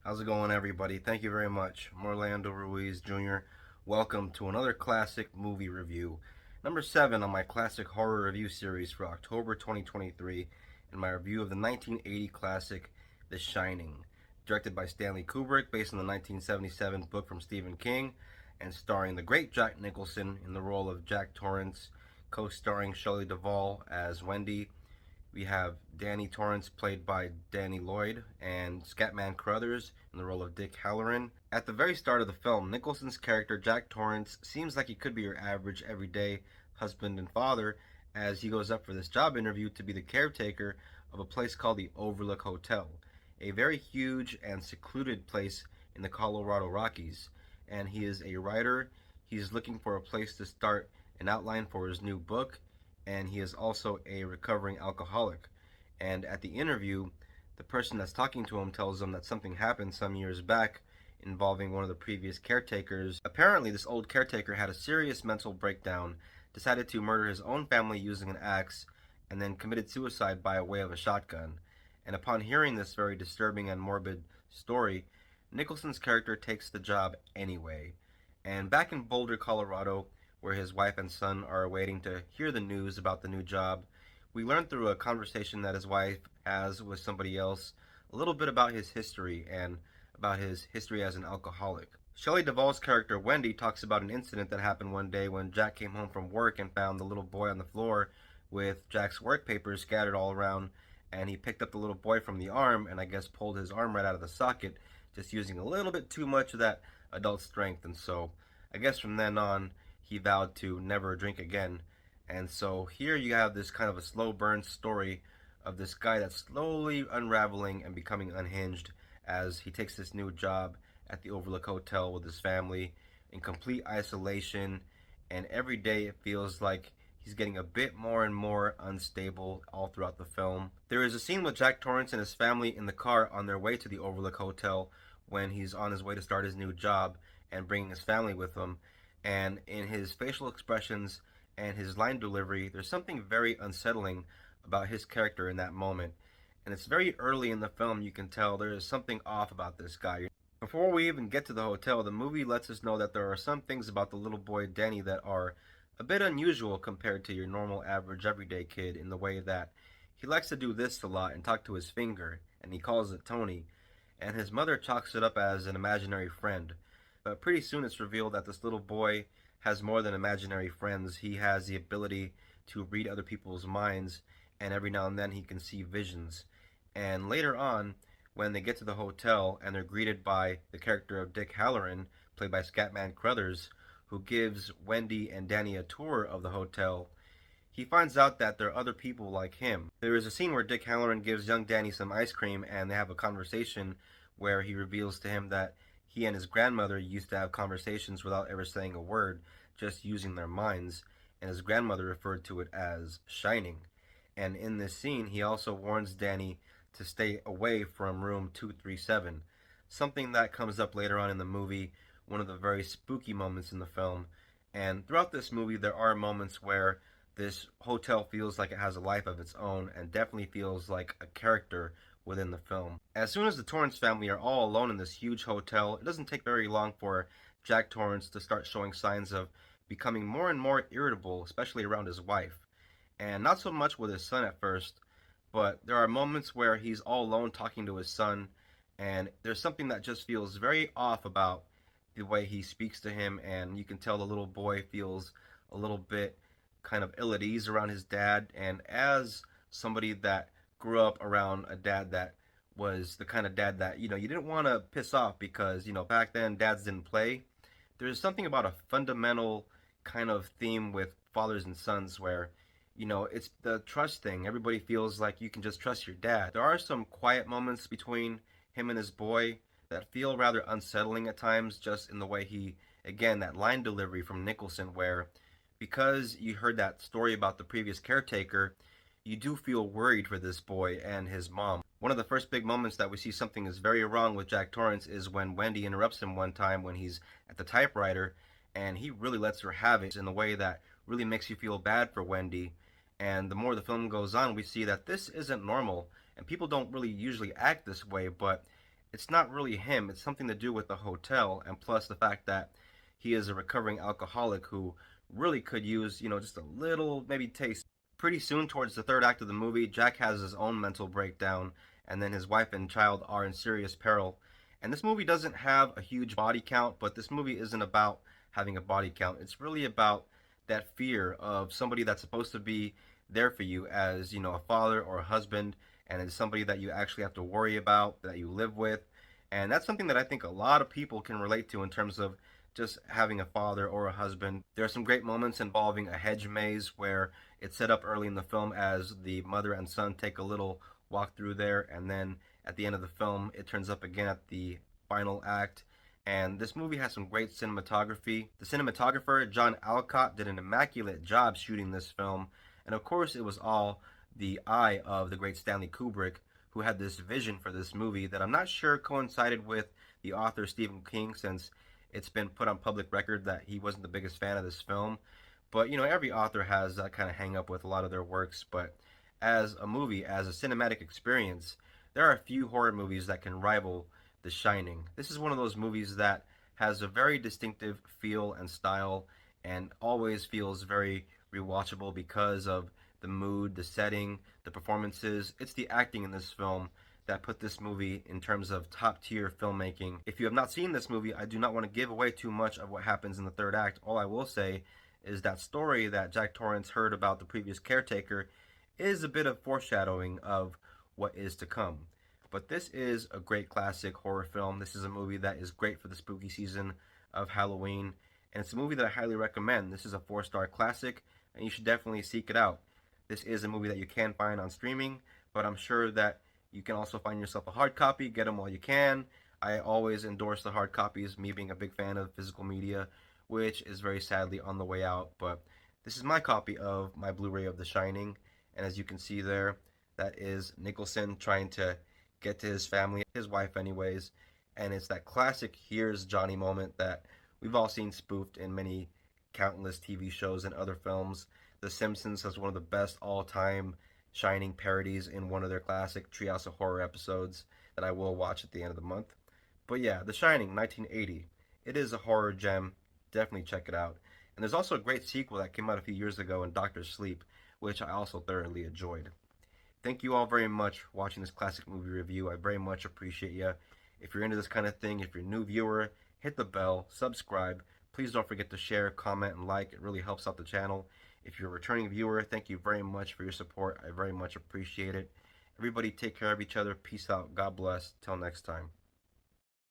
How's it going, everybody? Thank you very much. I'm Orlando Ruiz Jr. Welcome to another classic movie review. Number 7 on my classic horror review series for October 2023, and my review of the 1980 classic The Shining. Directed by Stanley Kubrick, based on the 1977 book from Stephen King, and starring the great Jack Nicholson in the role of Jack Torrance, co-starring Shelley Duvall as Wendy. We have Danny Torrance, played by Danny Lloyd, and Scatman Crothers in the role of Dick Halloran. At the very start of the film, Nicholson's character, Jack Torrance, seems like he could be your average, everyday husband and father, as he goes up for this job interview to be the caretaker of a place called the Overlook Hotel, a very huge and secluded place in the Colorado Rockies. And he is a writer. He's looking for a place to start an outline for his new book, and he is also a recovering alcoholic. And at the interview, the person that's talking to him tells him that something happened some years back involving one of the previous caretakers. Apparently, this old caretaker had a serious mental breakdown, decided to murder his own family using an axe, and then committed suicide by way of a shotgun. And upon hearing this very disturbing and morbid story, Nicholson's character takes the job anyway. And back in Boulder, Colorado, where his wife and son are waiting to hear the news about the new job, we learn through a conversation that his wife has with somebody else a little bit about his history and about his history as an alcoholic. Shelley Duvall's character Wendy talks about an incident that happened one day when Jack came home from work and found the little boy on the floor with Jack's work papers scattered all around, and he picked up the little boy from the arm and I guess pulled his arm right out of the socket, just using a little bit too much of that adult strength. And so I guess from then on he vowed to never drink again. And so here you have this kind of a slow burn story of this guy that's slowly unraveling and becoming unhinged as he takes this new job at the Overlook Hotel with his family in complete isolation. And every day it feels like he's getting a bit more and more unstable all throughout the film. There is a scene with Jack Torrance and his family in the car on their way to the Overlook Hotel when he's on his way to start his new job and bringing his family with him. And in his facial expressions and his line delivery, there's something very unsettling about his character in that moment. And it's very early in the film you can tell there is something off about this guy. Before we even get to the hotel, the movie lets us know that there are some things about the little boy Danny that are a bit unusual compared to your normal average everyday kid, in the way that he likes to do this a lot and talk to his finger, and he calls it Tony, and his mother chalks it up as an imaginary friend. But pretty soon it's revealed that this little boy has more than imaginary friends. He has the ability to read other people's minds, and every now and then he can see visions. And later on, when they get to the hotel and they're greeted by the character of Dick Halloran, played by Scatman Crothers, who gives Wendy and Danny a tour of the hotel, he finds out that there are other people like him. There is a scene where Dick Halloran gives young Danny some ice cream, and they have a conversation where he reveals to him that he and his grandmother used to have conversations without ever saying a word, just using their minds, and his grandmother referred to it as shining. And in this scene, he also warns Danny to stay away from room 237, something that comes up later on in the movie, one of the very spooky moments in the film. And throughout this movie, there are moments where this hotel feels like it has a life of its own and definitely feels like a character within the film. As soon as the Torrance family are all alone in this huge hotel, it doesn't take very long for Jack Torrance to start showing signs of becoming more and more irritable, especially around his wife. And not so much with his son at first, but there are moments where he's all alone talking to his son, and there's something that just feels very off about the way he speaks to him, and you can tell the little boy feels a little bit kind of ill at ease around his dad. And as somebody that grew up around a dad that was the kind of dad that, you didn't want to piss off because, back then dads didn't play. There's something about a fundamental kind of theme with fathers and sons where, it's the trust thing. Everybody feels like you can just trust your dad. There are some quiet moments between him and his boy that feel rather unsettling at times, just in the way he, again, that line delivery from Nicholson, where because you heard that story about the previous caretaker, you do feel worried for this boy and his mom. One of the first big moments that we see something is very wrong with Jack Torrance is when Wendy interrupts him one time when he's at the typewriter, and he really lets her have it in a way that really makes you feel bad for Wendy. And the more the film goes on, we see that this isn't normal, and people don't really usually act this way, but it's not really him. It's something to do with the hotel, and plus the fact that he is a recovering alcoholic who really could use, just a little maybe taste. Pretty soon, towards the third act of the movie, Jack has his own mental breakdown, and then his wife and child are in serious peril. And this movie doesn't have a huge body count, but this movie isn't about having a body count. It's really about that fear of somebody that's supposed to be there for you as, a father or a husband, and it's somebody that you actually have to worry about, that you live with. And that's something that I think a lot of people can relate to in terms of just having a father or a husband. There are some great moments involving a hedge maze where it's set up early in the film as the mother and son take a little walk through there, and then at the end of the film, it turns up again at the final act. And this movie has some great cinematography. The cinematographer, John Alcott, did an immaculate job shooting this film. And of course, it was all the eye of the great Stanley Kubrick, who had this vision for this movie that I'm not sure coincided with the author Stephen King, since it's been put on public record that he wasn't the biggest fan of this film. But every author has that kind of hang up with a lot of their works. But as a movie, as a cinematic experience, there are a few horror movies that can rival The Shining. This is one of those movies that has a very distinctive feel and style, and always feels very rewatchable because of the mood, the setting, the performances. It's the acting in this film that put this movie in terms of top tier filmmaking. If you have not seen this movie, I do not want to give away too much of what happens in the third act. All I will say is that story that Jack Torrance heard about the previous caretaker is a bit of foreshadowing of what is to come. But this is a great classic horror film. This is a movie that is great for the spooky season of Halloween, and it's a movie that I highly recommend. This is a 4-star classic, and you should definitely seek it out. This is a movie that you can find on streaming, but I'm sure that you can also find yourself a hard copy. Get them while you can. I always endorse the hard copies, me being a big fan of physical media, which is very sadly on the way out. But this is my copy of my Blu-ray of The Shining, and as you can see there, that is Nicholson trying to get to his family, his wife anyways, and it's that classic "Here's Johnny" moment that we've all seen spoofed in many countless TV shows and other films. The Simpsons has one of the best all-time Shining parodies in one of their classic Treehouse of Horror episodes that I will watch at the end of the month. But yeah, The Shining, 1980. It is a horror gem. Definitely check it out. And there's also a great sequel that came out a few years ago in Doctor Sleep, which I also thoroughly enjoyed. Thank you all very much for watching this classic movie review. I very much appreciate you. If you're into this kind of thing, if you're a new viewer, hit the bell, subscribe. Please don't forget to share, comment, and like. It really helps out the channel. If you're a returning viewer, thank you very much for your support. I very much appreciate it. Everybody take care of each other. Peace out. God bless. Till next time.